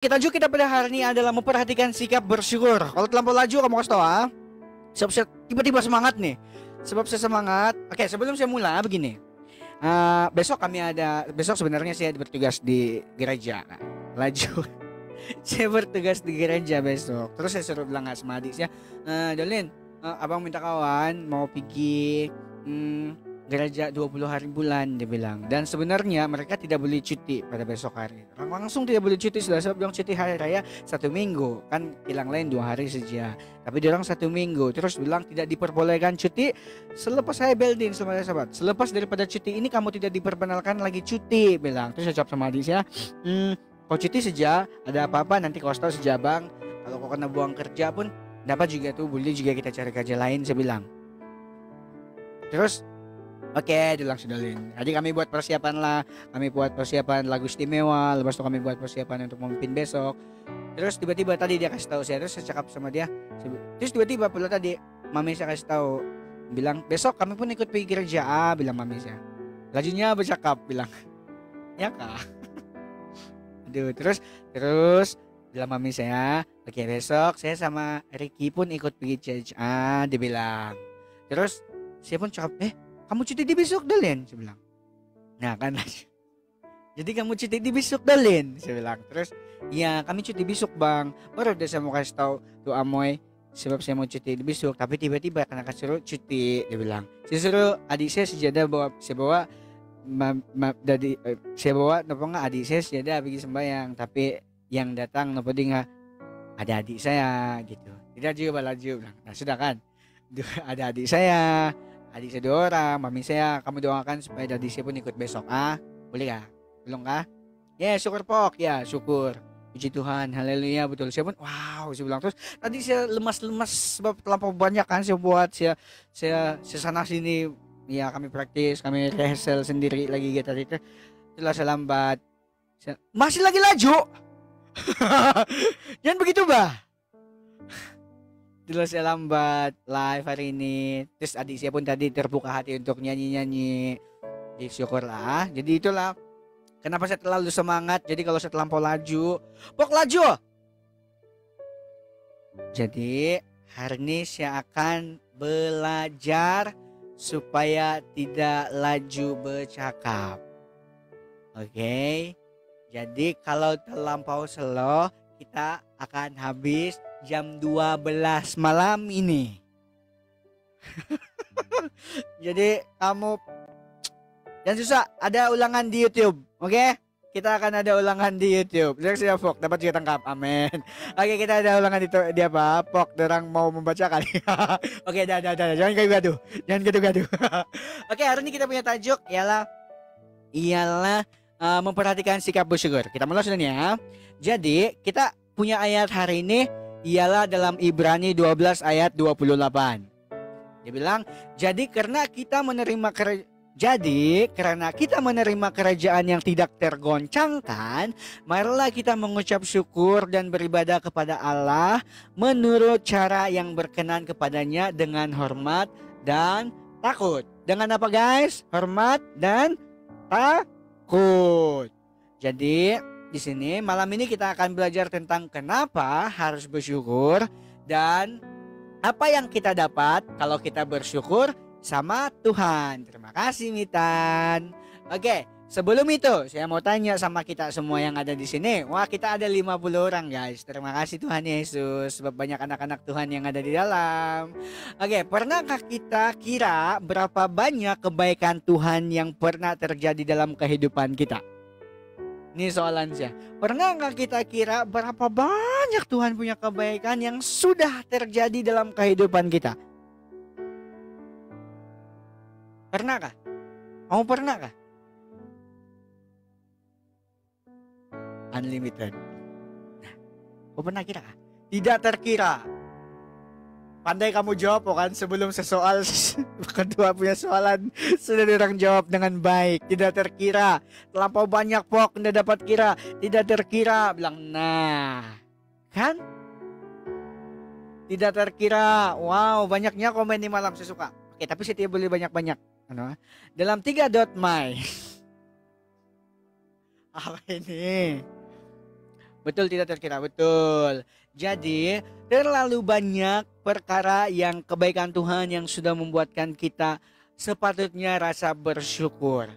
Tajuk kita pada hari ini adalah memperhatikan sikap bersyukur. Kalau terlampau laju kamu kasih tahu sebab saya tiba-tiba semangat nih. Sebab saya semangat. Oke, sebelum saya mulai begini. Besok sebenarnya saya bertugas di gereja. Nah, laju. Saya bertugas di gereja besok. Terus saya suruh bilang sama adik saya, Dolin, abang minta kawan mau pergi gereja 20 hari bulan, dia bilang. Dan sebenarnya mereka tidak boleh cuti pada besok hari. Langsung tidak boleh cuti sudah, sebab bilang cuti hari raya 1 minggu. Kan hilang lain 2 hari saja. Tapi dia orang 1 minggu. Terus bilang tidak diperbolehkan cuti selepas saya building sama sahabat. Selepas daripada cuti ini kamu tidak diperkenalkan lagi cuti, bilang. Terus saya jawab sama adik saya, kau cuti saja, ada apa-apa nanti kau tahu saja bang. Kalau kau kena buang kerja pun dapat juga tuh, boleh juga kita cari kerja lain, saya bilang. Terus oke, dia langsung dolin. Jadi kami buat persiapan lah. Kami buat persiapan lagu istimewa. Lepas itu kami buat persiapan untuk memimpin besok. Terus tiba-tiba tadi dia kasih tahu saya. Terus saya cakap sama dia. Terus tiba-tiba pula tadi mami saya kasih tahu, bilang besok kami pun ikut pergi gereja. Bilang mami saya. Lajunya bercakap bilang, ya kak. Aduh, terus bilang mami saya, oke besok saya sama Ricky pun ikut pergi church. Dia bilang. Terus saya pun cakap, kamu cuti di besok Dolin, saya bilang. Nah kan, jadi kamu cuti di besok Dolin, saya bilang. Terus ya kami cuti besok bang. Baru udah saya mau kasih tahu tuh Amoy, sebab saya mau cuti di besok. Tapi tiba-tiba karena suruh cuti, dia bilang. Saya suruh adik saya sejadah bawa, saya bawa nopo nggak adik saya sejadah pergi sembahyang. Tapi yang datang nopo nggak ada adik saya gitu. Tidak juga laju bilang. Nah sudah kan, ada adik saya. Adik saya 2 orang, mami saya, kamu doakan supaya adik saya pun ikut besok. Boleh kah? Belum kah? Ya syukur pok, ya syukur. Puji Tuhan, haleluya, betul. Saya pun wow, saya bilang. Terus tadi saya lemas-lemas sebab terlampau banyak kan saya buat. Saya sana sini, ya kami praktis, kami rehearsal sendiri lagi gitu tadi. Setelah saya lambat, masih lagi laju. Jangan begitu bah. Terus saya lambat live hari ini. Terus adik saya pun tadi terbuka hati untuk nyanyi-nyanyi. Jadi syukurlah. Jadi itulah kenapa saya terlalu semangat. Jadi kalau saya terlampau laju, pok laju. Jadi hari ini saya akan belajar supaya tidak laju bercakap. Oke. Jadi kalau terlampau slow, kita akan habis jam 12 malam ini. Jadi kamu jangan susah, ada ulangan di YouTube, oke? Kita akan ada ulangan di YouTube. Saya Fok dapat juga tangkap, amin. Oke, kita ada ulangan di apa? Fok, orang mau membaca kali. Oke, dah. Jangan gaduh. Oke, hari ini kita punya tajuk ialah memperhatikan sikap bersyukur. Kita mulai sudah nih ya. Jadi kita punya ayat hari ini ialah dalam Ibrani 12 ayat 28. Dia bilang, karena kita menerima kerajaan yang tidak tergoncangkan, marilah kita mengucap syukur dan beribadah kepada Allah menurut cara yang berkenan kepadanya dengan hormat dan takut. Dengan apa guys? Hormat dan takut. Jadi di sini malam ini kita akan belajar tentang kenapa harus bersyukur dan apa yang kita dapat kalau kita bersyukur sama Tuhan. Terima kasih Mitan. Oke, sebelum itu saya mau tanya sama kita semua yang ada di sini. Wah, kita ada 50 orang guys. Terima kasih Tuhan Yesus sebab banyak anak-anak Tuhan yang ada di dalam. Oke, pernahkah kita kira berapa banyak kebaikan Tuhan yang pernah terjadi dalam kehidupan kita? Ini soalan saya. Pernah nggak kita kira berapa banyak Tuhan punya kebaikan yang sudah terjadi dalam kehidupan kita? Pernahkah? Kamu pernahkah? Unlimited. Nah, kamu pernah kira? Tidak terkira. Pandai kamu jawab kan sebelum sesoal kedua punya soalan sudah orang jawab dengan baik. Tidak terkira. Terlampau banyak pok anda dapat kira. Tidak terkira. Bilang nah kan. Tidak terkira. Wow, banyaknya komen di malam saya suka. Oke, tapi saya tidak boleh banyak-banyak. Dalam 3.my. Apa ini? Betul, tidak terkira, betul. Jadi, terlalu banyak perkara yang kebaikan Tuhan yang sudah membuatkan kita sepatutnya rasa bersyukur.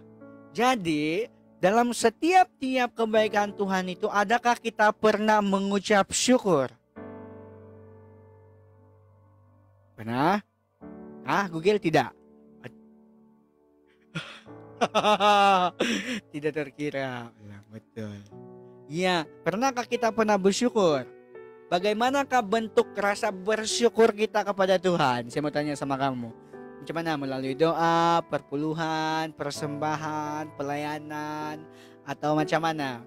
Jadi, dalam setiap-tiap kebaikan Tuhan itu, adakah kita pernah mengucap syukur? Pernah? Google tidak? Tidak terkira. Betul. Ya, pernahkah kita pernah bersyukur? Bagaimanakah bentuk rasa bersyukur kita kepada Tuhan? Saya mau tanya sama kamu. Macam mana? Melalui doa, perpuluhan, persembahan, pelayanan, atau macam mana?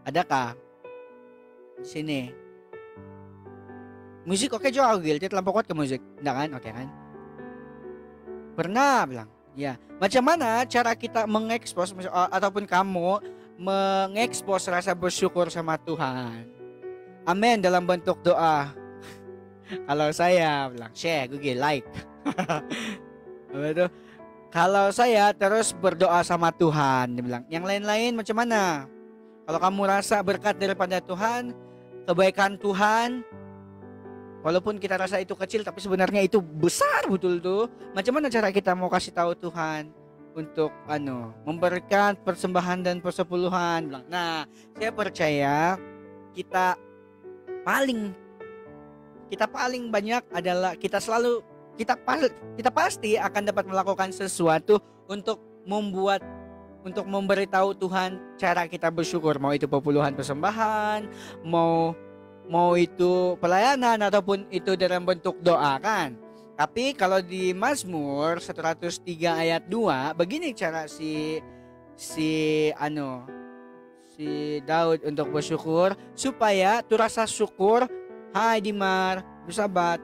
Adakah? Di sini. Musik oke juga Gil, dia terlampau kuat ke musik. Enggak kan? Oke kan? Pernah bilang. Ya, macam mana cara kita mengekspos ataupun kamu mengekspos rasa bersyukur sama Tuhan? Amin dalam bentuk doa. Kalau saya bilang share, Google, like. Betul. Kalau saya terus berdoa sama Tuhan, dia bilang. Yang lain-lain macam mana? Kalau kamu rasa berkat daripada Tuhan, kebaikan Tuhan, walaupun kita rasa itu kecil, tapi sebenarnya itu besar betul tuh. Macam mana cara kita mau kasih tahu Tuhan untuk memberikan persembahan dan persepuluhan? Bilang. Nah, saya percaya kita paling banyak adalah kita pasti akan dapat melakukan sesuatu untuk memberitahu Tuhan cara kita bersyukur, mau itu pepuluhan persembahan, mau itu pelayanan ataupun itu dalam bentuk doa kan. Tapi kalau di Mazmur 103 ayat 2 begini cara si Daud untuk bersyukur, supaya tu rasa syukur, hai Dimar, bersahabat,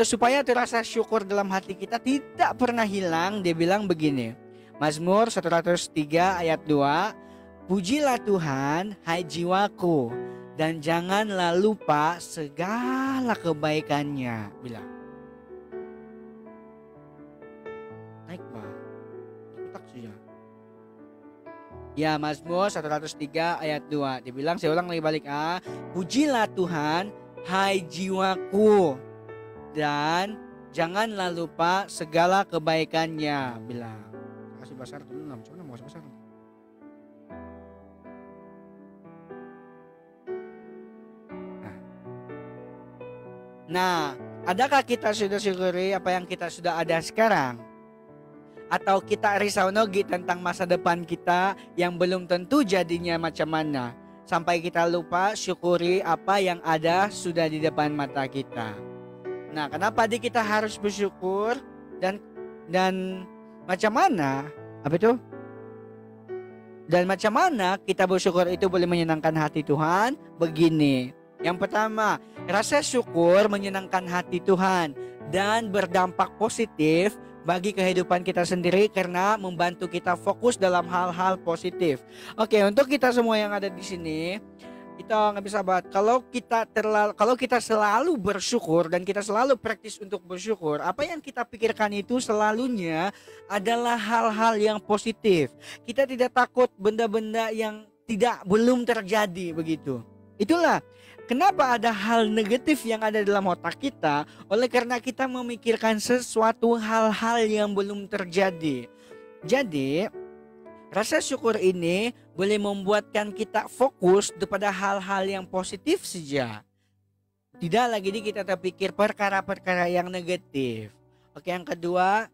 supaya tu rasa syukur dalam hati kita tidak pernah hilang. Dia bilang begini, Mazmur 103 ayat 2, pujilah Tuhan hai jiwaku, dan janganlah lupa segala kebaikannya. Bilang naik bah tak saja. Ya, Mazmur 103 ayat 2 dibilang, saya ulang lagi balik, pujilah Tuhan hai jiwaku, dan janganlah lupa segala kebaikannya. Bilang kasih besar dulu, macam mana mau kasih besar? Nah, adakah kita sudah syukuri apa yang kita sudah ada sekarang? Atau kita risau nogi tentang masa depan kita yang belum tentu jadinya macam mana, sampai kita lupa syukuri apa yang ada sudah di depan mata kita. Nah, kenapa kita harus bersyukur dan macam mana? Dan macam mana kita bersyukur itu boleh menyenangkan hati Tuhan? Begini. Yang pertama, rasa syukur menyenangkan hati Tuhan dan berdampak positif bagi kehidupan kita sendiri karena membantu kita fokus dalam hal-hal positif. Oke, untuk kita semua yang ada di sini, kita nggak bisa bahas. Kalau kita selalu bersyukur dan kita selalu praktis untuk bersyukur, apa yang kita pikirkan itu selalunya adalah hal-hal yang positif. Kita tidak takut benda-benda yang belum terjadi begitu. Itulah kenapa ada hal negatif yang ada dalam otak kita, oleh karena kita memikirkan sesuatu hal-hal yang belum terjadi. Jadi, rasa syukur ini boleh membuatkan kita fokus kepada hal-hal yang positif saja. Tidak lagi kita terpikir perkara-perkara yang negatif. Oke, yang kedua,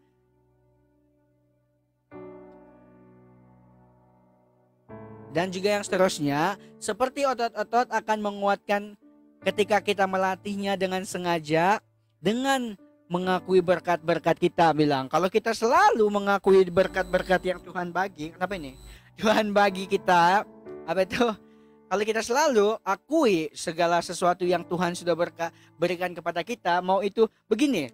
dan juga yang seterusnya, seperti otot-otot akan menguatkan ketika kita melatihnya dengan sengaja, dengan mengakui berkat-berkat kita. Bilang, kalau kita selalu mengakui berkat-berkat yang Tuhan bagi, kenapa ini? Tuhan bagi kita, kalau kita selalu akui segala sesuatu yang Tuhan sudah berikan kepada kita, mau itu begini.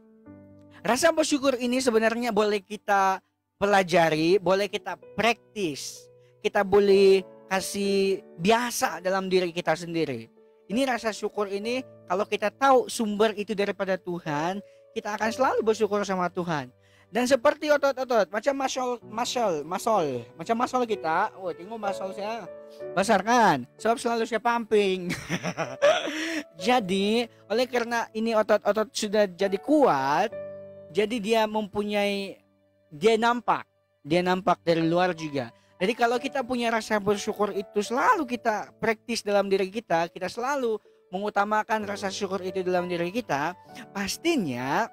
Rasa bersyukur ini sebenarnya boleh kita pelajari, boleh kita praktis. Kita boleh kasih biasa dalam diri kita sendiri. Ini rasa syukur ini, kalau kita tahu sumber itu daripada Tuhan, kita akan selalu bersyukur sama Tuhan. Dan seperti otot-otot, macam macam muscle kita. Oh, tengok muscle saya besar kan? Sebab selalu saya pumping. Jadi, oleh karena ini otot-otot sudah jadi kuat, jadi dia nampak dari luar juga. Jadi kalau kita punya rasa bersyukur itu selalu kita praktis dalam diri kita, kita selalu mengutamakan rasa syukur itu dalam diri kita, pastinya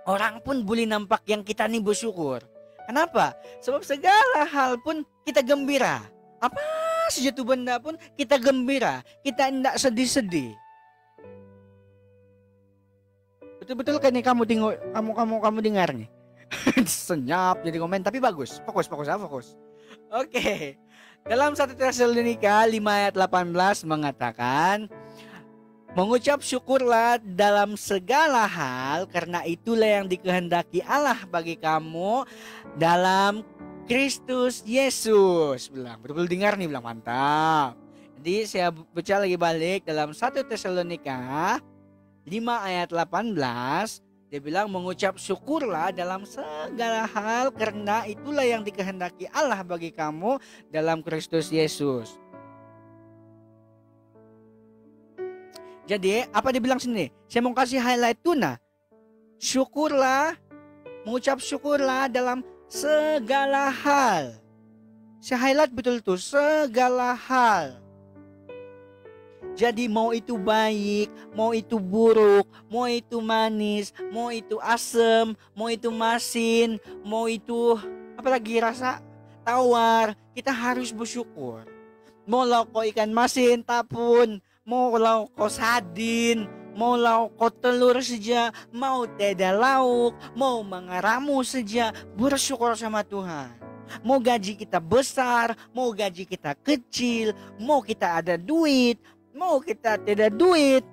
orang pun boleh nampak yang kita nih bersyukur. Kenapa? Sebab segala hal pun kita gembira. Apa saja tuh benda pun kita gembira. Kita tidak sedih-sedih. Betul-betul kan nih kamu dengar nih. Senyap jadi komen tapi bagus. Fokus. Oke. Dalam 1 Tesalonika 5 ayat 18 mengatakan, mengucap syukurlah dalam segala hal, karena itulah yang dikehendaki Allah bagi kamu dalam Kristus Yesus. Bilang, betul-betul dengar nih, bilang mantap. Jadi saya baca lagi balik dalam 1 Tesalonika 5 ayat 18, dia bilang mengucap syukurlah dalam segala hal, karena itulah yang dikehendaki Allah bagi kamu dalam Kristus Yesus. Jadi apa dibilang sini? Saya mau kasih highlight tuna. Syukurlah, mengucap syukurlah dalam segala hal. Saya highlight betul tuh, segala hal. Jadi mau itu baik, mau itu buruk, mau itu manis, mau itu asam, mau itu masin, mau itu apalagi rasa tawar, kita harus bersyukur. Mau lauko ikan masin tapun, mau lauko sardin, mau lauko telur saja, mau tidak lauk, mau mengaramu saja, bersyukur sama Tuhan. Mau gaji kita besar, mau gaji kita kecil, mau kita ada duit, mau kita tidak duit,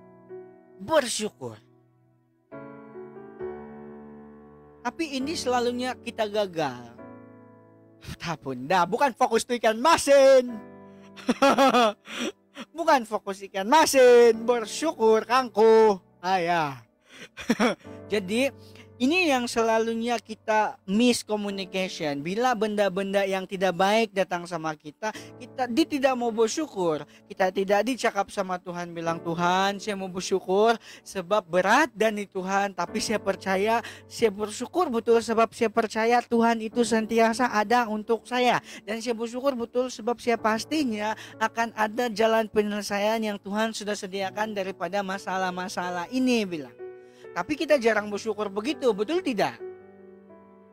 bersyukur. Tapi ini selalunya kita gagal. Tapun dah, bukan fokus tu ikan masin. Bukan fokus ikan masin, bersyukur kangku. Ayah. Jadi ini yang selalunya kita miscommunication. Bila benda-benda yang tidak baik datang sama kita tidak mau bersyukur. Kita tidak dicakap sama Tuhan, bilang Tuhan saya mau bersyukur sebab berat dan di Tuhan. Tapi saya percaya, saya bersyukur betul sebab saya percaya Tuhan itu sentiasa ada untuk saya. Dan saya bersyukur betul sebab saya pastinya akan ada jalan penyelesaian yang Tuhan sudah sediakan daripada masalah-masalah ini, bilang. Tapi kita jarang bersyukur begitu, betul tidak?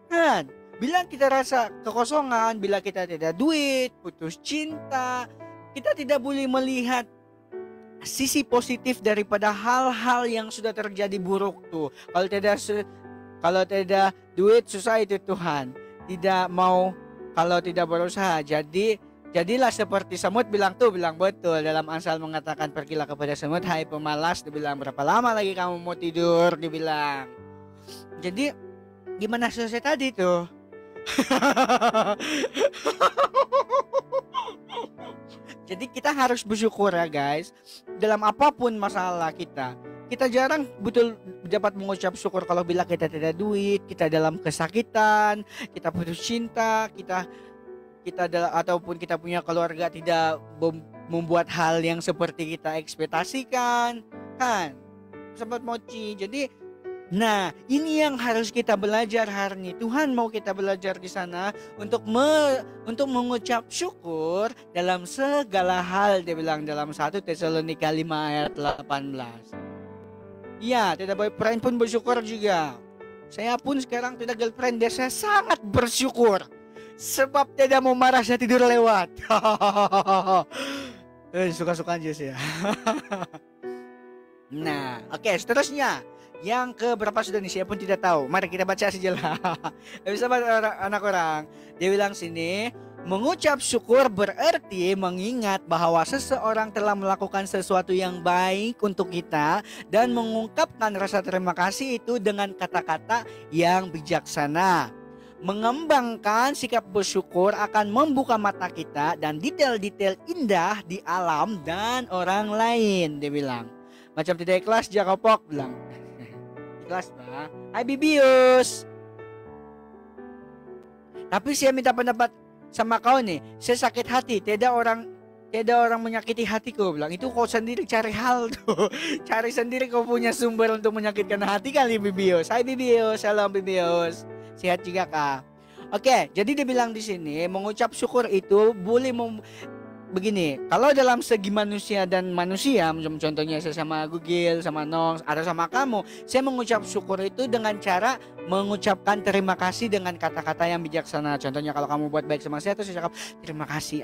Kan? Bila kita rasa kekosongan, bila kita tidak duit, putus cinta, kita tidak boleh melihat sisi positif daripada hal-hal yang sudah terjadi buruk tuh. Kalau tidak duit susah itu Tuhan. Tidak mau, kalau tidak berusaha jadilah seperti semut, bilang betul. Dalam Amsal mengatakan pergilah kepada semut, hai pemalas, dibilang berapa lama lagi kamu mau tidur, dibilang. Jadi gimana selesai tadi tuh? Jadi kita harus bersyukur ya guys. Dalam apapun masalah kita jarang betul dapat mengucap syukur kalau bila kita tidak duit, kita dalam kesakitan, kita putus cinta, kita ataupun kita punya keluarga tidak membuat hal yang seperti kita ekspektasikan, kan? Sempat mochi. Jadi, nah ini yang harus kita belajar hari ini. Tuhan mau kita belajar di sana untuk mengucap syukur dalam segala hal. Dia bilang dalam 1 Tesalonika 5 ayat 18. Ya, tidak boyfriend pun bersyukur juga. Saya pun sekarang tidak girlfriend, saya sangat bersyukur. Sebab tidak mau marah, saya tidur lewat. Suka-suka aja sih ya. Nah, oke, seterusnya. Yang ke berapa sudah nih, saya pun tidak tahu. Mari kita baca saja lah. Bisa anak orang. Dia bilang sini, mengucap syukur berarti mengingat bahwa seseorang telah melakukan sesuatu yang baik untuk kita dan mengungkapkan rasa terima kasih itu dengan kata-kata yang bijaksana. Mengembangkan sikap bersyukur akan membuka mata kita dan detail-detail indah di alam dan orang lain, dia bilang. Macam tidak ikhlas Jakopok bilang. Ikhlas bah. Hai Bibius. Tapi saya minta pendapat sama kau nih. Saya sakit hati, tidak orang menyakiti hatiku. Bilang, itu kau sendiri cari hal tuh. Cari sendiri kau punya sumber untuk menyakitkan hati kali, Bibios. Hai Bibios, salam Bibios. Sehat juga kah? Oke, jadi dia bilang di sini mengucap syukur itu boleh begini, kalau dalam segi manusia dan manusia, contohnya saya sama Gugil, sama Nong, atau sama kamu, saya mengucap syukur itu dengan cara mengucapkan terima kasih dengan kata-kata yang bijaksana. Contohnya kalau kamu buat baik sama saya, terus saya cakap terima kasih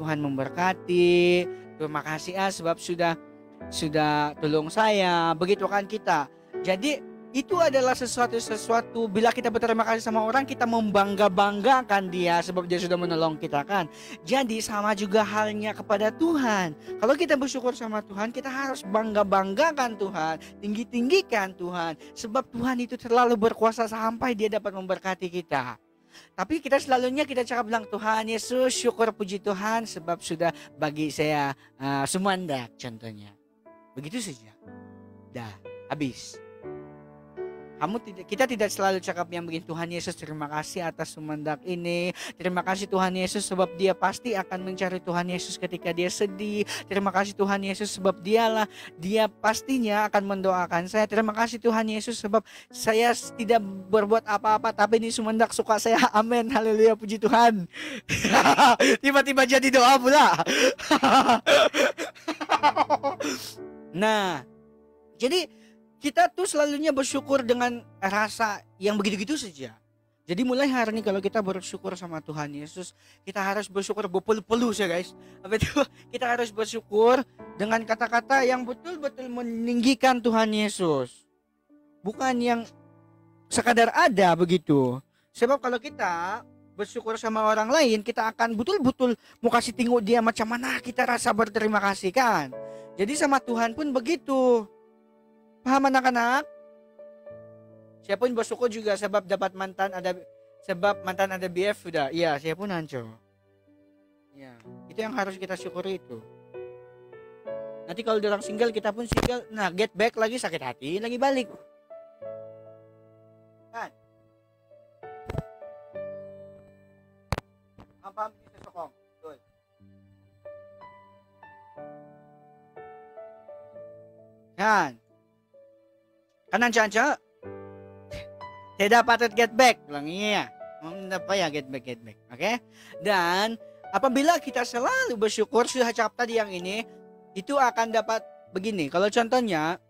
Tuhan memberkati, terima kasih sebab sudah tolong saya. Begitu kan kita. Jadi itu adalah sesuatu bila kita berterima kasih sama orang, kita membangga-banggakan dia sebab dia sudah menolong kita kan. Jadi sama juga halnya kepada Tuhan. Kalau kita bersyukur sama Tuhan, kita harus bangga-banggakan Tuhan, tinggi-tinggikan Tuhan, sebab Tuhan itu terlalu berkuasa sampai dia dapat memberkati kita. Tapi kita selalunya kita cakap bilang Tuhan Yesus, syukur puji Tuhan sebab sudah bagi saya sumandak contohnya. Begitu saja. Dah, habis. Kita tidak selalu cakap yang begini, Tuhan Yesus terima kasih atas sumandak ini, terima kasih Tuhan Yesus sebab dia pasti akan mencari Tuhan Yesus ketika dia sedih, terima kasih Tuhan Yesus sebab dia pastinya akan mendoakan saya, terima kasih Tuhan Yesus sebab saya tidak berbuat apa-apa tapi ini sumandak suka saya, amin, haleluya, puji Tuhan. Tiba-tiba jadi doa pula. Nah, jadi kita tuh selalunya bersyukur dengan rasa yang begitu-gitu saja. Jadi mulai hari ini kalau kita bersyukur sama Tuhan Yesus, kita harus bersyukur berpelu-pelu ya guys. Apa itu? Kita harus bersyukur dengan kata-kata yang betul-betul meninggikan Tuhan Yesus. Bukan yang sekadar ada begitu. Sebab kalau kita bersyukur sama orang lain, kita akan betul-betul mau kasih tengok dia macam mana kita rasa berterima kasih kan. Jadi sama Tuhan pun begitu. Paham anak-anak? Saya pun bersyukur juga sebab mantan ada BF sudah. Iya, saya pun hancur. Ya, itu yang harus kita syukuri itu. Nanti kalau orang single, kita pun single. Nah, get back lagi sakit hati, lagi balik. Kan? Paham ini sesokong. Betul. Kan? Kanan caca tidak patut get back. Bilang iya. Apa ya get back. Oke? Dan apabila kita selalu bersyukur, sudah cakap tadi yang ini, itu akan dapat begini. Kalau contohnya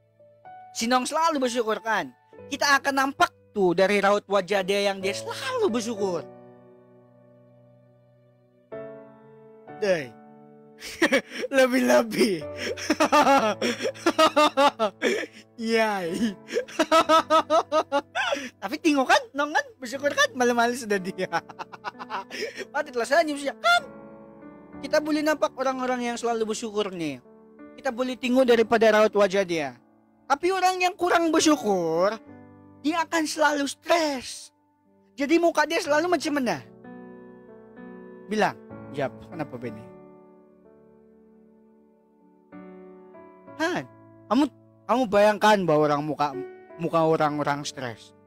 Sinong selalu bersyukur kan, kita akan nampak tuh dari raut wajah dia yang dia selalu bersyukur. Deh. Lebih-lebih. Yai. Tapi tengok kan, Nong kan bersyukur kan, malam-malam sudah dia. Patutlah senyum siya kan. Kita boleh nampak orang-orang yang selalu bersyukur nih. Kita boleh tengok daripada raut wajah dia. Tapi orang yang kurang bersyukur, dia akan selalu stres. Jadi muka dia selalu macam mana? Bilang, jawab, kenapa Benny? Han, kamu bayangkan bahwa muka orang stres.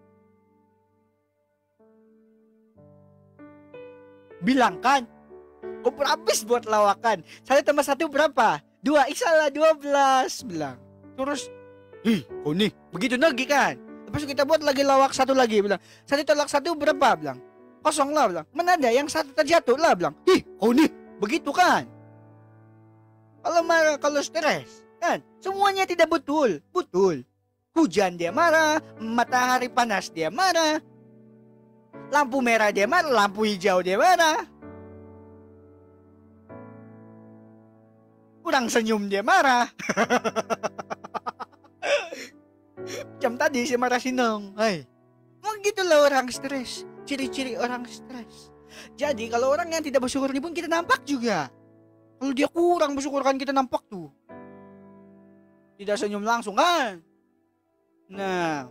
Bilang kan, kau berhabis buat lawakan. 1 tambah 1 berapa? 2, isalah 12. Bilang. Terus, kau nih, begitu lagi kan. Lepas kita buat lagi lawak 1 lagi. Bilang, 1 tolak 1 berapa? Bilang, 0 lah. Bilang, mana ada yang 1 terjatuh lah. Bilang, kau nih, begitu kan. Kalau marah, kalau stres. Kan? Semuanya tidak betul. Hujan dia marah, matahari panas dia marah, lampu merah dia marah, lampu hijau dia marah, kurang senyum dia marah. Jam tadi si marah Sinong. Begitulah orang stres. Ciri-ciri orang stres. Jadi kalau orang yang tidak bersyukur ini pun kita nampak juga. Kalau dia kurang bersyukur kan kita nampak tuh. Tidak senyum langsung kan? Nah.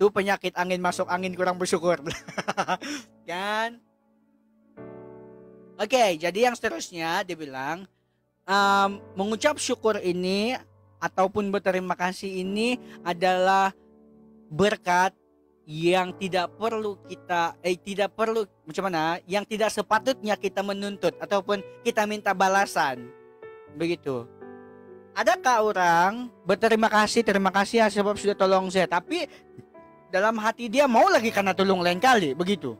Itu penyakit angin masuk angin kurang bersyukur. Kan? Oke, jadi yang seterusnya dia bilang mengucap syukur ini ataupun berterima kasih ini adalah berkat yang tidak perlu yang tidak sepatutnya kita menuntut ataupun kita minta balasan. Begitu. Adakah orang berterima kasih, terima kasih ya sebab sudah tolong saya, tapi dalam hati dia mau lagi karena tolong lain kali, begitu?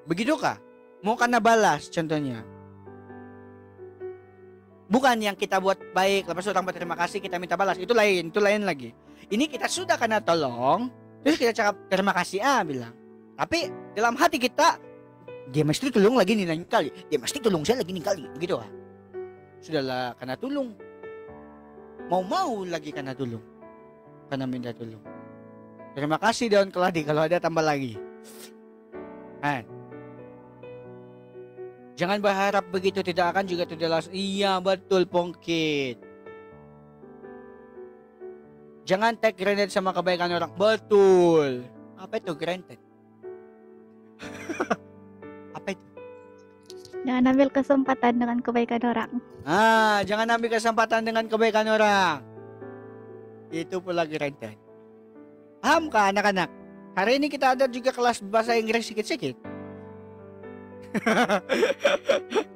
Begitukah? Mau karena balas contohnya. Bukan yang kita buat baik, lepas orang berterima kasih kita minta balas, itu lain lagi. Ini kita sudah kena tolong, terus kita cakap terima kasih bilang. Tapi dalam hati kita, dia mesti tolong lagi nih lain kali, dia mesti tolong saya lagi nih kali, begitu ah. Sudahlah kena tolong, mau lagi kena tolong, karena minta tolong. Terima kasih daun keladi, kalau ada tambah lagi. Jangan berharap begitu tidak akan juga tidak langsung. Iya betul Pongkit. Jangan take granted sama kebaikan orang. Betul. Apa itu granted? Apa itu? Jangan ambil kesempatan dengan kebaikan orang. Jangan ambil kesempatan dengan kebaikan orang. Itu pula granted. Paham kah anak-anak? Hari ini kita ada juga kelas bahasa Inggris sikit-sikit.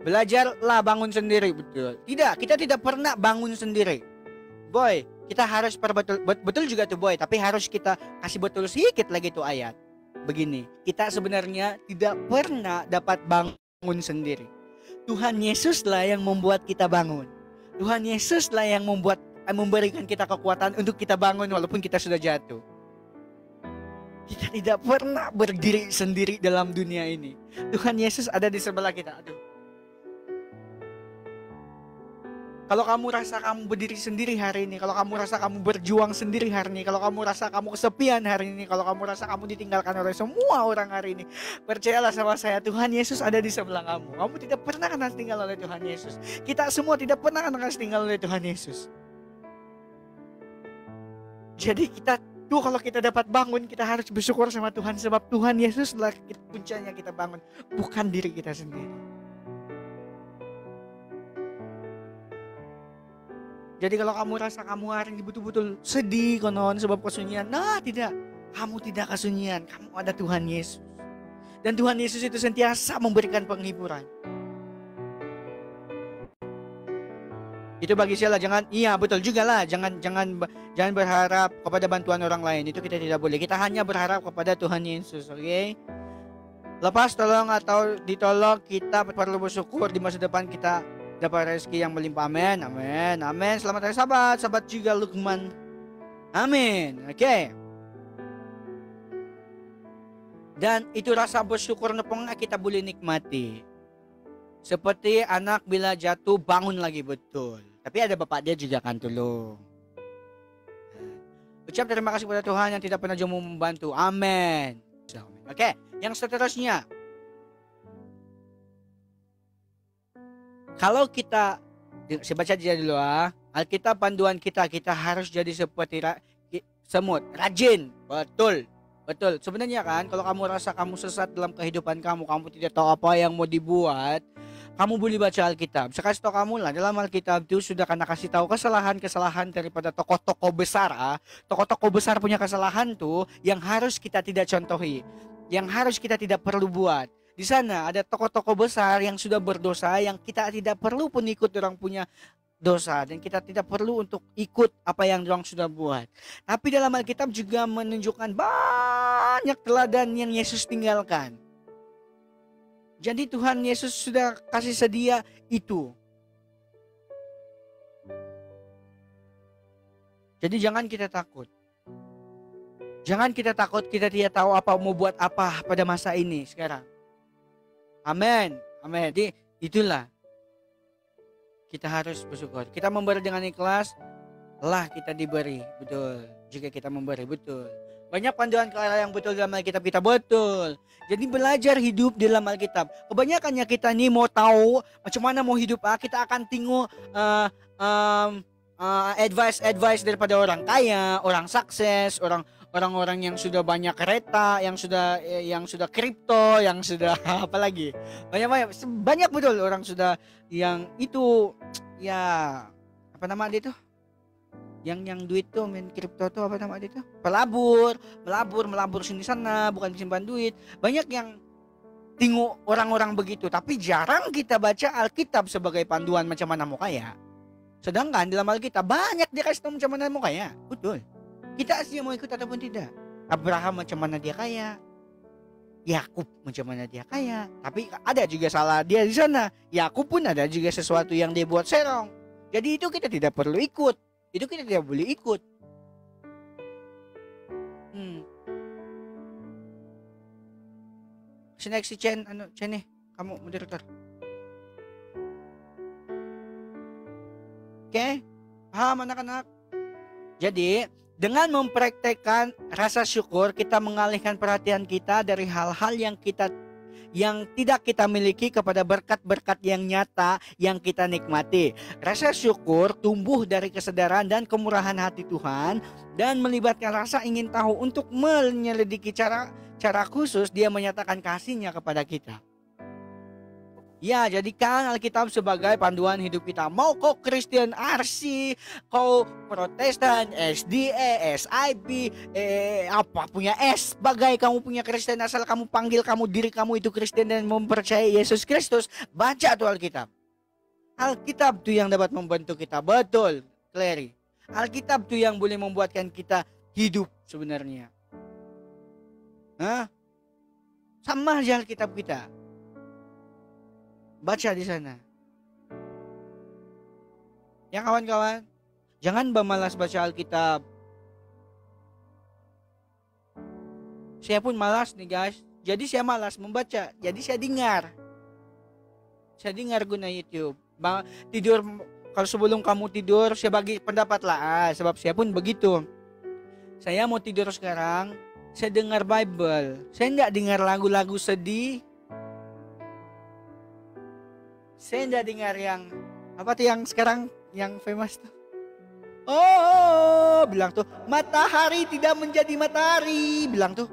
Belajarlah bangun sendiri, betul. Tidak, kita tidak pernah bangun sendiri. Boy, kita harus betul juga tuh boy, tapi harus kita kasih betul sedikit lagi tuh ayat. Begini, kita sebenarnya tidak pernah dapat bangun sendiri. Tuhan Yesuslah yang membuat kita bangun. Tuhan Yesuslah yang memberikan kita kekuatan untuk kita bangun walaupun kita sudah jatuh. Kita tidak pernah berdiri sendiri dalam dunia ini. Tuhan Yesus ada di sebelah kita. Aduh. Kalau kamu rasa kamu berdiri sendiri hari ini, kalau kamu rasa kamu berjuang sendiri hari ini, kalau kamu rasa kamu kesepian hari ini, kalau kamu rasa kamu ditinggalkan oleh semua orang hari ini, percayalah sama saya, Tuhan Yesus ada di sebelah kamu. Kamu tidak pernah akan tinggal oleh Tuhan Yesus. Kita semua tidak pernah akan tinggal oleh Tuhan Yesus. Jadi kalau kita dapat bangun, kita harus bersyukur sama Tuhan sebab Tuhan Yesuslah puncanya kita bangun, bukan diri kita sendiri. Jadi kalau kamu rasa kamu hari ini betul-betul sedih konon sebab kesunyian, tidak. Kamu tidak kesunyian, kamu ada Tuhan Yesus. Dan Tuhan Yesus itu sentiasa memberikan penghiburan. Itu bagi saya lah, betul juga lah, jangan berharap kepada bantuan orang lain, itu kita tidak boleh. Kita hanya berharap kepada Tuhan Yesus, oke? Lepas tolong atau ditolong, kita perlu bersyukur di masa depan kita dapat rezeki yang melimpah. Amin, amin, amin. Selamat hari sahabat juga Lukman. Amin, oke? Dan itu rasa bersyukur nepong kita boleh nikmati. Seperti anak bila jatuh bangun lagi, betul. Tapi ada bapak dia juga akan tolong. Ucap terima kasih kepada Tuhan yang tidak pernah jauh membantu. Amin. Oke, yang seterusnya. Kalau kita, saya baca aja dulu Alkitab panduan kita harus jadi seperti semut, rajin. Betul. Sebenarnya kan kalau kamu rasa kamu sesat dalam kehidupan kamu tidak tahu apa yang mau dibuat, kamu boleh baca Alkitab. Saya kasih tahu kamu lah, dalam Alkitab itu sudah kena kasih tahu kesalahan daripada tokoh-tokoh besar. Tokoh-tokoh besar punya kesalahan tuh yang harus kita tidak contohi, yang harus kita tidak perlu buat. Di sana ada tokoh-tokoh besar yang sudah berdosa, yang kita tidak perlu pun ikut orang punya dosa, dan kita tidak perlu untuk ikut apa yang orang sudah buat. Tapi dalam Alkitab juga menunjukkan banyak teladan yang Yesus tinggalkan. Jadi Tuhan Yesus sudah kasih sedia itu. Jadi jangan kita takut. Jangan kita takut kita tidak tahu apa mau buat apa pada masa ini sekarang. Amin. Jadi itulah kita harus bersyukur. Kita memberi dengan ikhlas, lah kita diberi, betul. Jika kita memberi, betul. Banyak panduan ke arah yang betul dalam Alkitab kita, betul. Jadi belajar hidup dalam Alkitab. Kebanyakannya kita nih mau tahu macam mana mau hidup, kita akan tengok advice daripada orang kaya, orang sukses, orang-orang yang sudah banyak kereta, yang sudah kripto, yang sudah apa lagi? Banyak betul orang sudah yang itu ya apa nama dia tuh? Yang duit tuh main kripto tuh apa nama dia tuh? Melabur sini sana, bukan simpan duit. Banyak yang tengok orang-orang begitu, tapi jarang kita baca Alkitab sebagai panduan macam mana mau kaya. Sedangkan dalam Alkitab banyak dikasih tahu macam mana mau kaya. Betul. Kita asli mau ikut ataupun tidak. Abraham macam mana dia kaya. Yakub macam mana dia kaya. Tapi ada juga salah dia di sana. Yakub pun ada juga sesuatu yang dia buat serong. Jadi itu kita tidak perlu ikut. Itu kita tidak boleh ikut. Si Chen nih, kamu moderator. Oke? Paham anak-anak? Jadi, dengan mempraktekkan rasa syukur, kita mengalihkan perhatian kita dari hal-hal yang tidak kita miliki kepada berkat-berkat yang nyata yang kita nikmati. Rasa syukur tumbuh dari kesadaran dan kemurahan hati Tuhan dan melibatkan rasa ingin tahu untuk menyelidiki cara khusus dia menyatakan kasihnya kepada kita. Ya, jadikan Alkitab sebagai panduan hidup kita. Mau kau Kristen RC, kau Protestan, SDA, SIB, apa punya S, sebagai kamu punya Kristen, asal kamu panggil diri kamu itu Kristen dan mempercayai Yesus Kristus, baca tuh Alkitab. Alkitab tuh yang dapat membantu kita, betul, Clary. Alkitab tuh yang boleh membuatkan kita hidup sebenarnya. Sama aja Alkitab kita. Baca di sana. Ya kawan-kawan, jangan bermalas baca Alkitab. Saya pun malas nih guys. Jadi saya malas membaca. Jadi saya dengar. Saya dengar guna YouTube. Tidur, kalau sebelum kamu tidur, saya bagi pendapat lah. Sebab saya pun begitu. Saya mau tidur sekarang, saya dengar Bible. Saya enggak dengar lagu-lagu sedih. Saya enggak dengar yang apa tuh yang sekarang yang famous tuh. Oh, bilang tuh matahari tidak menjadi matahari, bilang tuh.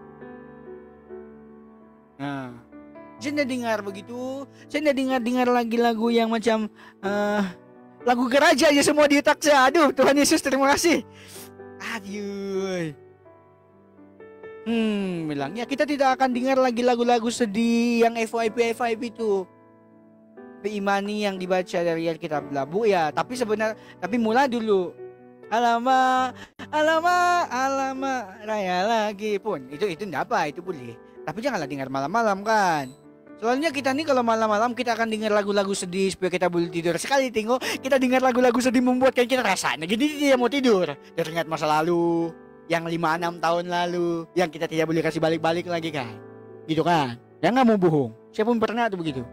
Nah, saya enggak dengar begitu. Saya enggak dengar lagi lagu yang macam lagu gereja aja semua di otak saya. Aduh, Tuhan Yesus terima kasih. Aduh. Bilang ya kita tidak akan dengar lagi lagu-lagu sedih yang FYP itu. Imani yang dibaca dari Alkitab labu ya, tapi mulai dulu. Alama raya lagi pun. Itu enggak apa, itu boleh. Tapi janganlah dengar malam-malam kan. Soalnya kita nih kalau malam-malam kita akan dengar lagu-lagu sedih supaya kita boleh tidur. Sekali tengok kita dengar lagu-lagu sedih membuatkan kita rasanya jadi dia mau tidur. Teringat masa lalu yang 5-6 tahun lalu yang kita tidak boleh kasih balik-balik lagi kan. Gitu kan. Jangan mau bohong. Saya pun pernah tuh begitu.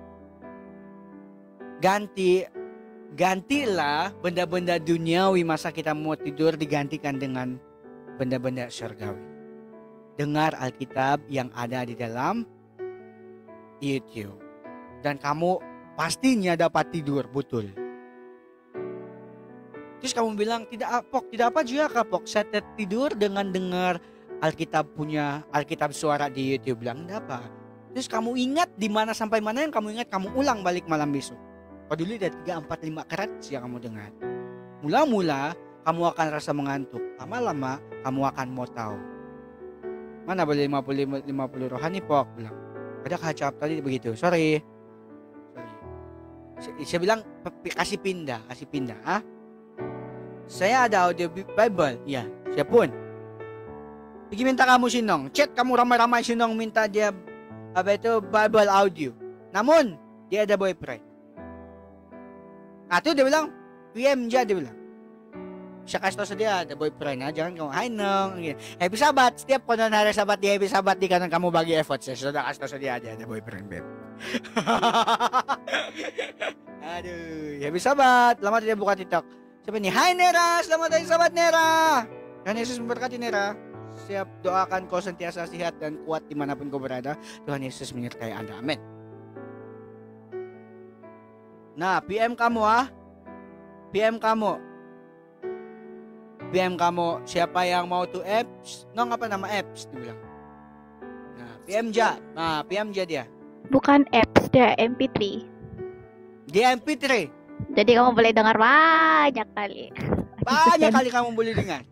Gantilah benda-benda duniawi masa kita mau tidur digantikan dengan benda-benda surgawi. Dengar Alkitab yang ada di dalam YouTube dan kamu pastinya dapat tidur betul. Terus kamu bilang tidak apa juga kapok. Saya tidur dengan dengar Alkitab suara di YouTube, bilang enggak apa. Terus kamu ingat di mana sampai mana yang kamu ingat, kamu ulang balik malam besok. Padahal ada 3, 4, 5 karat yang kamu dengar. Mula-mula kamu akan rasa mengantuk. Lama-lama kamu akan mau tahu. Mana boleh 50 rohani pok bilang. Ada kacap tadi begitu. Sorry. Saya bilang kasih pindah. Saya ada audio Bible. Ya, saya pun. Pergi minta kamu sinong. Chat kamu ramai-ramai sinong minta dia Bible audio. Namun dia ada boyfriend. Itu dia bilang PM aja dia bilang. Siya kasih tau sa dia ada boyfriend ha. Jangan kamu hi nong. Happy Sabat. Setiap konon hari Sabat di Happy Sabat di kanan kamu bagi effort. Saya sudah kasih tau sa dia ada boyfriend babe. Aduh, Happy Sabat. Lama tidak buka TikTok. Siapa nih? Hai Nera, selamat hari Sabat Nera. Tuhan Yesus memberkati Nera. Siap doakan kau sentiasa sehat dan kuat dimanapun kau berada. Tuhan Yesus menyertai Anda. Amin. Nah, PM kamu. PM kamu, siapa yang mau to apps? No, apa nama apps? Dia bilang. Nah, PM dia. Bukan apps, dia MP3. Dia MP3. Jadi kamu boleh dengar banyak kali. Banyak kali kamu boleh dengar.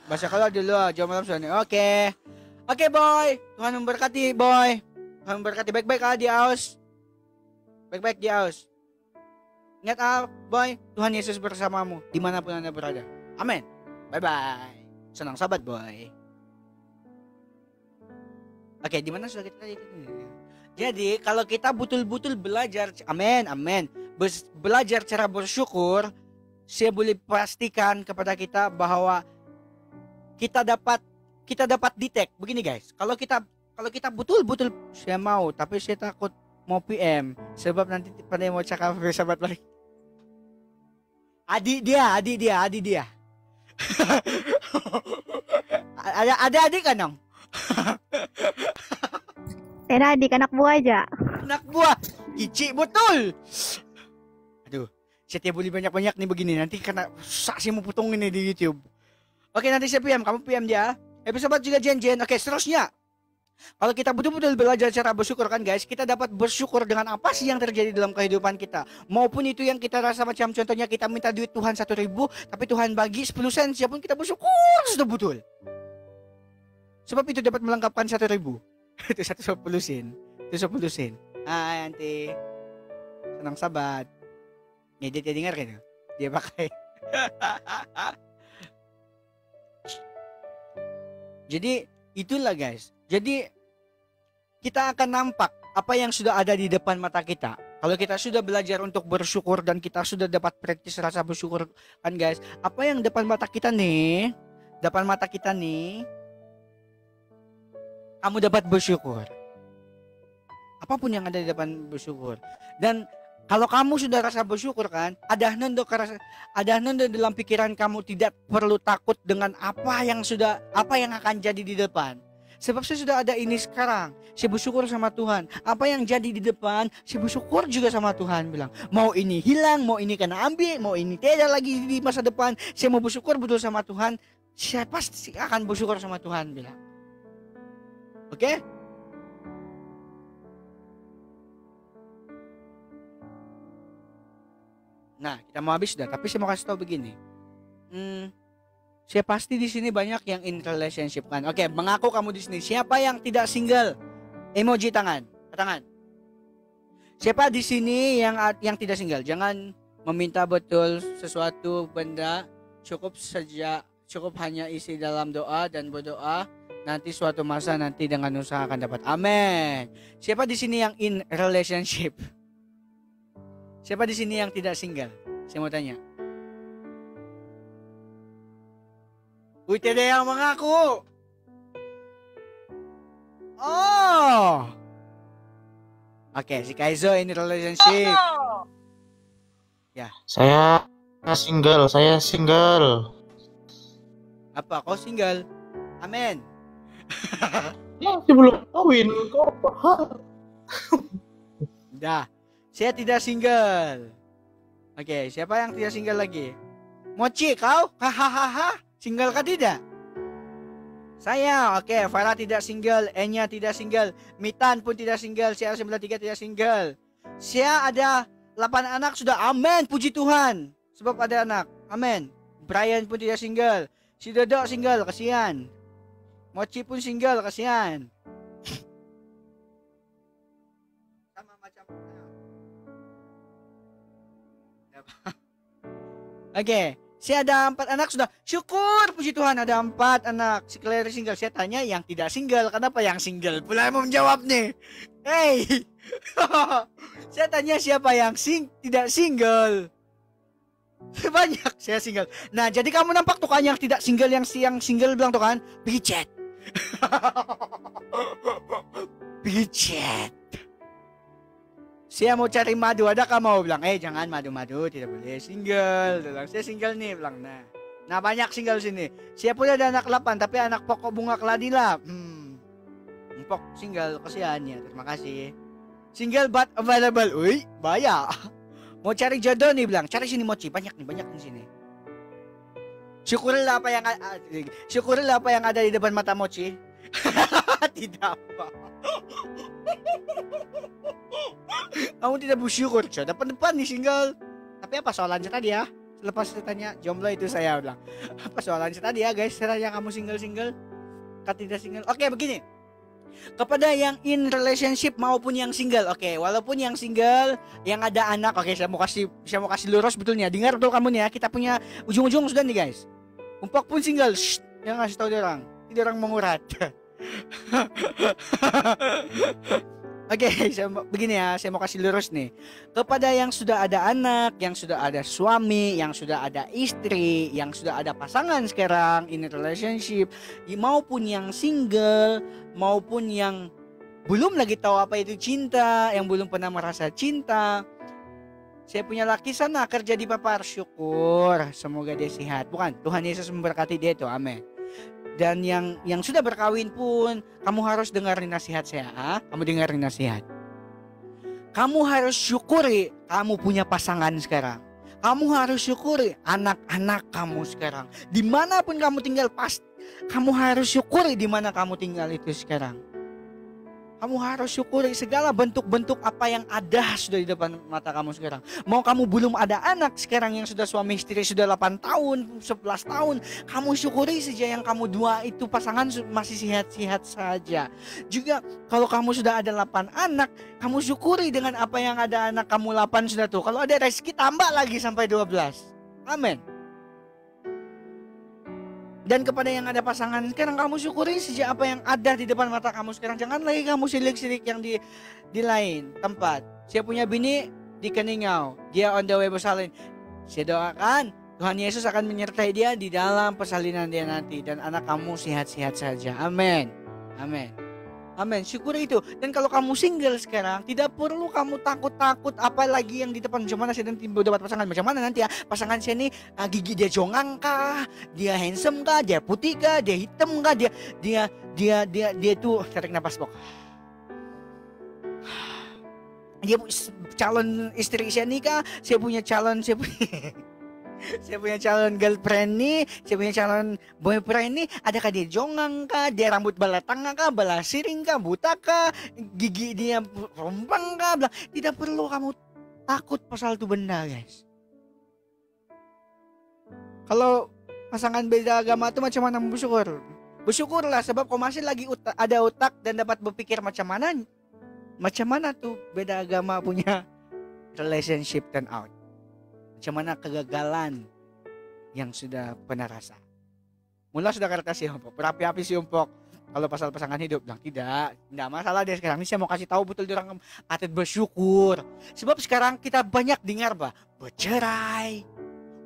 Bahasa kalau dulu, jam malam sudah. Oke, boy. Tuhan memberkati, boy. Tuhan memberkati. Baik-baik di Aus. Baik-baik di Aus. Ingat boy, Tuhan Yesus bersamamu dimanapun Anda berada. Amin. Bye-bye. Senang sahabat, boy. Oke, di mana sudah kita tadi? Jadi, kalau kita betul-betul belajar, amin. Belajar cara bersyukur, saya boleh pastikan kepada kita bahwa kita dapat detect. Begini guys, kalau kita betul-betul saya mau, tapi saya takut mau PM sebab nanti pada mau cakap sahabat lagi. Adik dia. ada adik kan dong? Saya adik, anak buah aja. Anak buah, kicik betul. Aduh, saya tiap boleh banyak-banyak nih begini. Nanti karena saksi mau potong ini di YouTube. Oke, nanti saya PM, kamu PM dia. Episode juga Jen. Oke, seterusnya. Kalau kita betul-betul belajar cara bersyukur kan guys, kita dapat bersyukur dengan apa sih yang terjadi dalam kehidupan kita. Maupun itu yang kita rasa macam contohnya kita minta duit Tuhan 1.000, tapi Tuhan bagi 10 sen, siapun kita bersyukur sudah betul. Sebab itu dapat melengkapkan 1.000. Itu 10 sen. Itu 10 sen. Nanti senang sahabat. Ngedit dia dengar kan? Dia pakai. Jadi itulah guys. Jadi kita akan nampak apa yang sudah ada di depan mata kita. Kalau kita sudah belajar untuk bersyukur dan kita sudah dapat praktis rasa bersyukur kan guys. Apa yang depan mata kita nih? Depan mata kita nih. Kamu dapat bersyukur. Apapun yang ada di depan bersyukur. Dan kalau kamu sudah rasa bersyukur kan, ada nendo dalam pikiran kamu tidak perlu takut dengan apa yang akan jadi di depan. Sebab saya sudah ada ini sekarang. Saya bersyukur sama Tuhan. Apa yang jadi di depan, saya bersyukur juga sama Tuhan. Bilang, mau ini hilang, mau ini kena ambil, mau ini tidak lagi di masa depan. Saya mau bersyukur betul sama Tuhan. Saya pasti akan bersyukur sama Tuhan. Bilang. Oke? Nah, kita mau habis sudah. Tapi saya mau kasih tahu begini. Saya pasti di sini banyak yang in relationship kan. Oke, mengaku kamu di sini. Siapa yang tidak single? Emoji tangan. Siapa di sini yang tidak single? Jangan meminta betul sesuatu benda. Cukup hanya isi dalam doa dan berdoa. Nanti suatu masa nanti dengan usaha akan dapat. Amin. Siapa di sini yang in relationship? Siapa di sini yang tidak single? Saya mau tanya. Tidak yang mengaku. Oh. Oke, si Kaizo ini relationship. Ya. Saya single. Apa? Kau single? Amin. Masih belum kawin. Dah. Saya tidak single. Oke, siapa yang tidak single lagi? Mochi, kau? Hahaha. Single kah tidak? Saya, oke. Farah tidak single. Enya tidak single. Mitan pun tidak single. CR93 tidak single. Saya ada 8 anak sudah. Amin, puji Tuhan. Sebab ada anak. Amin. Brian pun tidak single. Si Dodo single, kasihan. Mochi pun single, kasihan. Sama macam. Oke. Saya ada 4 anak sudah. Syukur puji Tuhan ada 4 anak. Si Claire single. Saya tanya yang tidak single. Kenapa yang single pula mau menjawab nih? Hey. Saya tanya siapa yang tidak single. Banyak saya single. Nah, jadi kamu nampak tuh kan yang tidak single, yang single bilang tuh kan, pijet. Pijet. Saya mau cari madu, ada kamu mau bilang, jangan madu-madu, tidak boleh single. Bilang, saya single nih, bilang. Nah banyak single sini. Saya punya ada anak 8, tapi anak pokok bunga keladi lah. Pok single, kasihannya. Terima kasih. Single but available. Uy, bahaya. Mau cari jodoh nih, bilang. Cari sini Mochi, banyak di sini. Syukurlah apa yang syukurlah apa yang ada di depan matamu, Ci. Tidak apa. Kamu tidak bersyukur, Ci. Depan nih single. Tapi apa soalannya tadi ya? Lepas tanya jomblo itu saya bilang. Apa soalannya tadi ya, guys? Saya kamu single-single? Tidak single. Oke, begini. Kepada yang in relationship maupun yang single. Oke, walaupun yang single, yang ada anak. Oke, saya mau kasih lurus betulnya. Dengar tuh kamu nih ya. Kita punya ujung-ujung sudah nih, guys. Umpok pun single. Shh, jangan kasih tahu dia orang. Tidak orang mengurat. Oke, begini ya, saya mau kasih lurus nih. Kepada yang sudah ada anak, yang sudah ada suami, yang sudah ada istri, yang sudah ada pasangan sekarang in relationship, maupun yang single, maupun yang belum lagi tahu apa itu cinta, yang belum pernah merasa cinta. Saya punya laki sana kerja di Papar, syukur, semoga dia sehat. Bukan, Tuhan Yesus memberkati dia itu, amin. Dan yang sudah berkawin pun, kamu harus dengerin nasihat saya. Kamu dengerin nasihat. Kamu harus syukuri kamu punya pasangan sekarang. Kamu harus syukuri anak-anak kamu sekarang. Dimanapun kamu tinggal, kamu harus syukuri dimana kamu tinggal itu sekarang. Kamu harus syukuri segala bentuk-bentuk apa yang ada sudah di depan mata kamu sekarang. Mau kamu belum ada anak sekarang yang sudah suami istri sudah 8 tahun, 11 tahun. Kamu syukuri saja yang kamu dua itu pasangan masih sehat-sehat saja. Juga kalau kamu sudah ada 8 anak, kamu syukuri dengan apa yang ada anak kamu 8 sudah tuh. Kalau ada rezeki tambah lagi sampai 12. Amin. Dan kepada yang ada pasangan sekarang, kamu syukuri saja apa yang ada di depan mata kamu sekarang. Jangan lagi kamu silik-silik yang di lain tempat. Saya punya bini di Keningau, dia on the way bersalin. Saya doakan Tuhan Yesus akan menyertai dia di dalam persalinan dia nanti, dan anak kamu sehat-sehat saja. Amin. Amin. Amin, syukuri itu. Dan kalau kamu single sekarang, tidak perlu kamu takut-takut apa lagi yang di depan. Macam mana saya nanti dapat pasangan, macam mana nanti ya pasangan saya ini, gigi dia jongang kah, dia handsome kah, dia putih kah, dia hitam kah, dia tuh tarik nafas bok. Dia calon istri saya nih kah, saya punya calon girlfriend nih, saya punya calon boyfriend nih, adakah dia jongang kah, dia rambut bala tengah kah, bala siring kah, buta kah, gigi dia rompang kah, tidak perlu kamu takut pasal itu benda, guys. Kalau pasangan beda agama itu macam mana bersyukur? Bersyukurlah sebab kau masih lagi ada otak dan dapat berpikir macam mana tuh beda agama punya relationship turn out. Macam mana kegagalan yang sudah pernah rasa. Mula sudah kata si Umpok, berapi-api si Umpok. Kalau pasal pasangan hidup, bilang tidak masalah dia sekarang. Ini saya mau kasih tahu betul orang patut bersyukur. Sebab sekarang kita banyak dengar bercerai,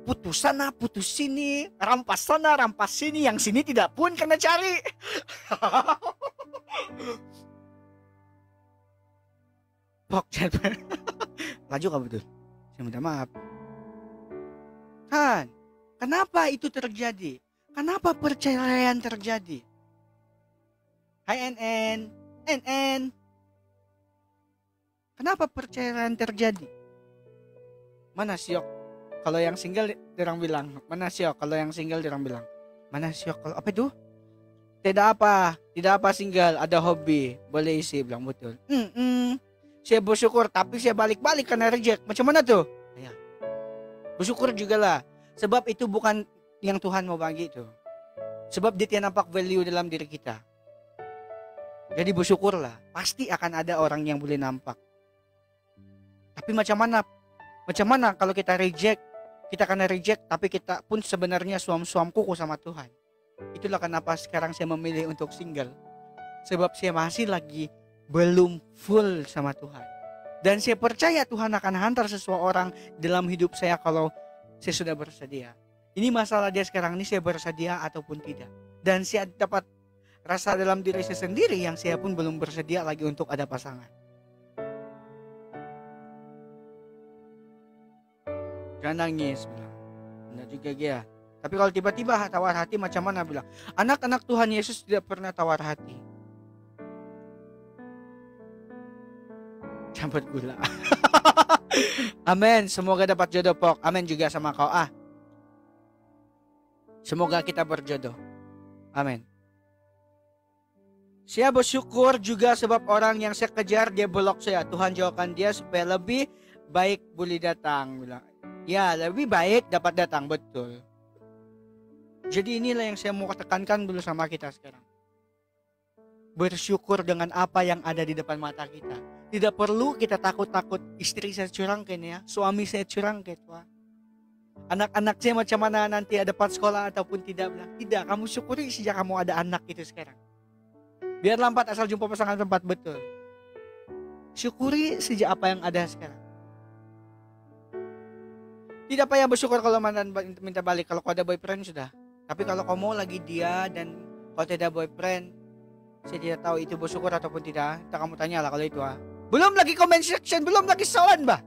putus sana, putus sini, rampas sana, rampas sini, yang sini tidak pun kena cari. Pok, laju kamu betul. Saya minta maaf. Kan, kenapa itu terjadi? Kenapa perceraian terjadi? Hai NN. Kenapa perceraian terjadi? Mana siok? Kalau yang single dirang bilang, mana siok? Kalau yang single dirang bilang, mana siok? Kalau apa itu? Tidak apa single, ada hobi, boleh isi, bilang betul. Saya bersyukur, tapi saya balik-balik karena reject. Macam mana tuh? Ya. Bersyukur juga lah. Sebab itu bukan yang Tuhan mau bagi itu. Sebab dia tidak nampak value dalam diri kita. Jadi bersyukurlah. Pasti akan ada orang yang boleh nampak. Tapi macam mana kalau kita reject? Kita kena reject, tapi kita pun sebenarnya suam-suam kuku sama Tuhan. Itulah kenapa sekarang saya memilih untuk single. Sebab saya masih lagi belum full sama Tuhan. Dan saya percaya Tuhan akan hantar seseorang dalam hidup saya kalau saya sudah bersedia. Ini masalah dia sekarang ini, saya bersedia ataupun tidak. Dan saya dapat rasa dalam diri saya sendiri yang saya pun belum bersedia lagi untuk ada pasangan. Jangan nangis, bilang. Benar juga dia. Tapi kalau tiba-tiba tawar hati macam mana, bilang. Anak-anak Tuhan Yesus tidak pernah tawar hati. Campur gula. Amin. Semoga dapat jodoh, Pok. Amin juga sama kau. Semoga kita berjodoh. Amin. Saya bersyukur juga sebab orang yang saya kejar dia blok saya. Tuhan jauhkan dia supaya lebih baik boleh datang. Bilang, ya lebih baik dapat datang, betul. Jadi inilah yang saya mau tekankan dulu sama kita sekarang. Bersyukur dengan apa yang ada di depan mata kita. Tidak perlu kita takut-takut istri saya curangkan ya, suami saya curangkan. Anak-anak saya macam mana nanti dapat sekolah ataupun tidak. Tidak, kamu syukuri sejak kamu ada anak itu sekarang. Biar lambat asal jumpa pasangan tempat betul. Syukuri sejak apa yang ada sekarang. Tidak payah bersyukur kalau mantan minta balik. Kalau kau ada boyfriend sudah. Tapi kalau kamu lagi dia dan kau tidak boyfriend, saya tidak tahu itu bersyukur ataupun tidak. Kita kamu tanyalah kalau itu. Belum lagi comment section, belum lagi sound bah.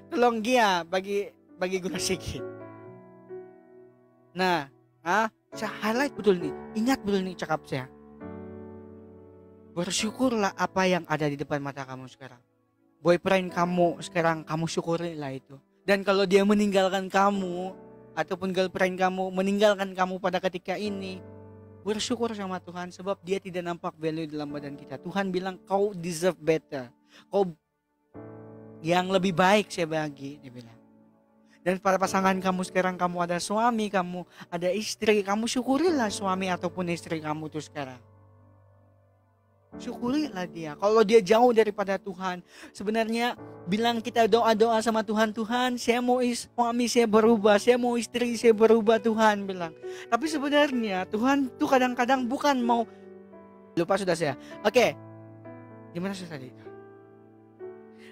Tolong dia bagi guna sedikit. Nah, saya highlight betul nih. Ingat betul nih cakap saya. Bersyukurlah apa yang ada di depan mata kamu sekarang. Boyfriend kamu sekarang kamu syukurilah itu. Dan kalau dia meninggalkan kamu ataupun girlfriend kamu meninggalkan kamu pada ketika ini, bersyukur sama Tuhan sebab dia tidak nampak value dalam badan kita. Tuhan bilang kau deserve better. Kau yang lebih baik saya bagi, dia bilang. Dan pada pasangan kamu sekarang kamu ada suami, kamu ada istri, kamu syukurilah suami ataupun istri kamu itu sekarang. Syukurilah dia. Kalau dia jauh daripada Tuhan, sebenarnya bilang kita doa-doa sama Tuhan, Tuhan saya mau suami saya berubah, saya mau istri saya berubah Tuhan bilang. Tapi sebenarnya Tuhan tuh kadang-kadang bukan mau, lupa sudah saya. Oke. Gimana sih tadi?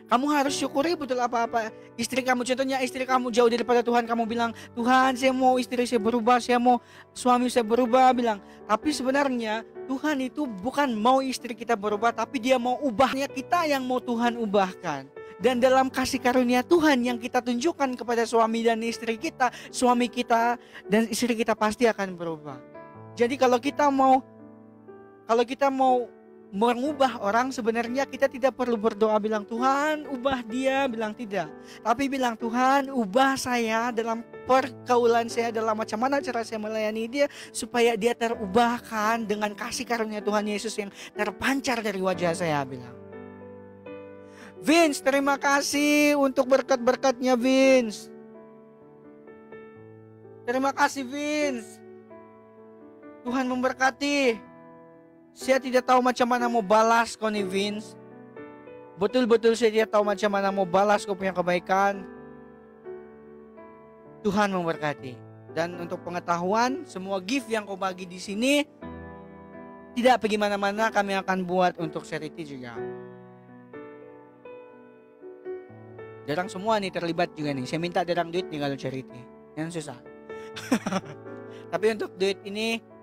Kamu harus syukuri betul apa-apa istri kamu. Contohnya istri kamu jauh daripada Tuhan, kamu bilang, Tuhan saya mau istri saya berubah, saya mau suami saya berubah, bilang. Tapi sebenarnya Tuhan itu bukan mau istri kita berubah, tapi dia mau ubahnya kita yang mau Tuhan ubahkan. Dan dalam kasih karunia Tuhan yang kita tunjukkan kepada suami dan istri kita, suami kita dan istri kita pasti akan berubah. Jadi kalau kita mau mengubah orang, sebenarnya kita tidak perlu berdoa bilang Tuhan ubah dia, bilang tidak. Tapi bilang Tuhan ubah saya dalam pergaulan saya, dalam macam mana cara saya melayani dia, supaya dia terubahkan dengan kasih karunia Tuhan Yesus yang terpancar dari wajah saya, bilang. Vince, terima kasih untuk berkat-berkatnya Vince. Terima kasih Vince. Tuhan memberkati. Saya tidak tahu macam mana mau balas kau nih Vince. Betul-betul saya tidak tahu macam mana mau balas kau punya kebaikan. Tuhan memberkati. Dan untuk pengetahuan, semua gift yang kau bagi di sini tidak pergi mana-mana, kami akan buat untuk charity juga. Jarang semua nih terlibat juga nih. Saya minta jarang duit nih kalau charity. Yang susah. Tapi untuk duit ini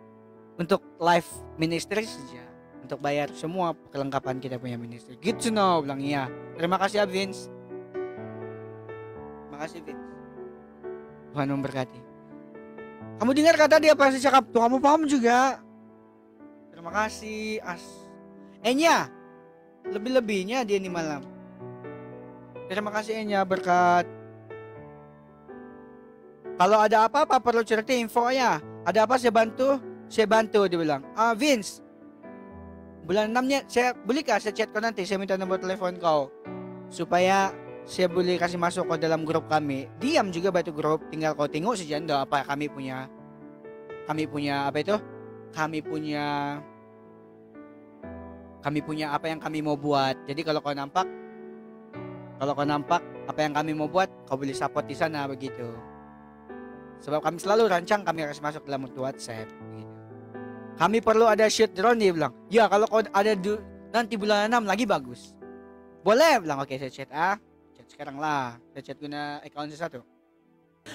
untuk live ministry saja, untuk bayar semua kelengkapan kita punya ministry. Good to know, bilang iya. Terima kasih ya Vince. Terima kasih Vince. Tuhan memberkati. Kamu dengar kata dia apa sih cakap? Tuh kamu paham juga. Terima kasih Enya. Lebih-lebihnya dia nih malam. Terima kasih Enya berkat. Kalau ada apa-apa perlu cerita info ya. Ada apa saya bantu? Saya bantu, dia bilang. Vince, bulan 6-nya saya boleh kah saya chat kau nanti, saya minta nomor telepon kau supaya saya boleh kasih masuk kau dalam grup kami. Diam juga batu grup, tinggal kau tengok saja apa kami punya apa itu? Kami punya apa yang kami mau buat. Jadi kalau kau nampak apa yang kami mau buat, kau boleh support di sana begitu. Sebab kami selalu rancang, kami harus masuk dalam WhatsApp begitu. Kami perlu ada shoot drone, dia bilang. Ya kalau kau ada nanti bulan 6 lagi bagus. Boleh, bilang oke saya chat chat sekarang lah. Saya chat guna account satu.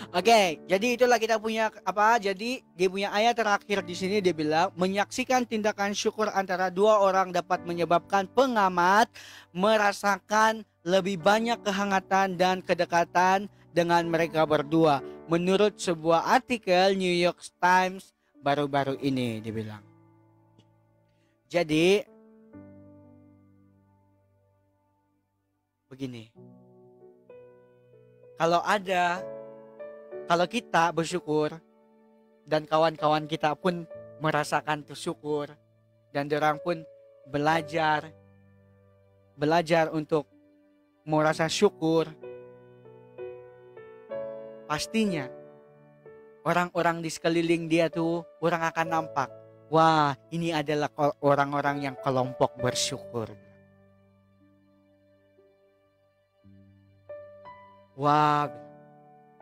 Oke, jadi itulah kita punya apa? Jadi dia punya ayat terakhir di sini dia bilang menyaksikan tindakan syukur antara dua orang dapat menyebabkan pengamat merasakan lebih banyak kehangatan dan kedekatan dengan mereka berdua. Menurut sebuah artikel New York Times baru-baru ini dibilang. Jadi begini. Kalau ada Kalau kita bersyukur dan kawan-kawan kita pun merasakan tuh syukur dan dorang pun belajar untuk merasa syukur, pastinya orang-orang di sekeliling dia tuh orang akan nampak, wah ini adalah orang-orang yang kelompok bersyukur. Wah,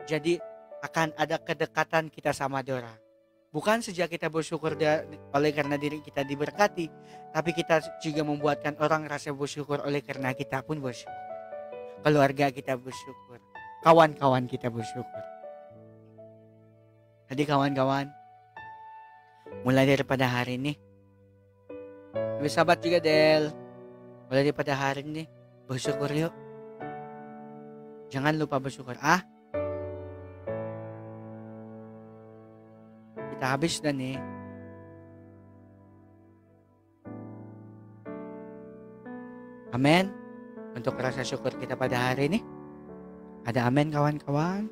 jadi akan ada kedekatan kita sama dorang. Bukan saja kita bersyukur oleh karena diri kita diberkati, tapi kita juga membuatkan orang rasa bersyukur oleh karena kita pun bersyukur. Keluarga kita bersyukur, kawan-kawan kita bersyukur. Jadi kawan-kawan, mulai daripada hari ini, lebih sahabat juga Del, mulai daripada hari ini, bersyukur yuk. Jangan lupa bersyukur. Kita habis sudah nih. Amin. Untuk rasa syukur kita pada hari ini. Ada amin kawan-kawan.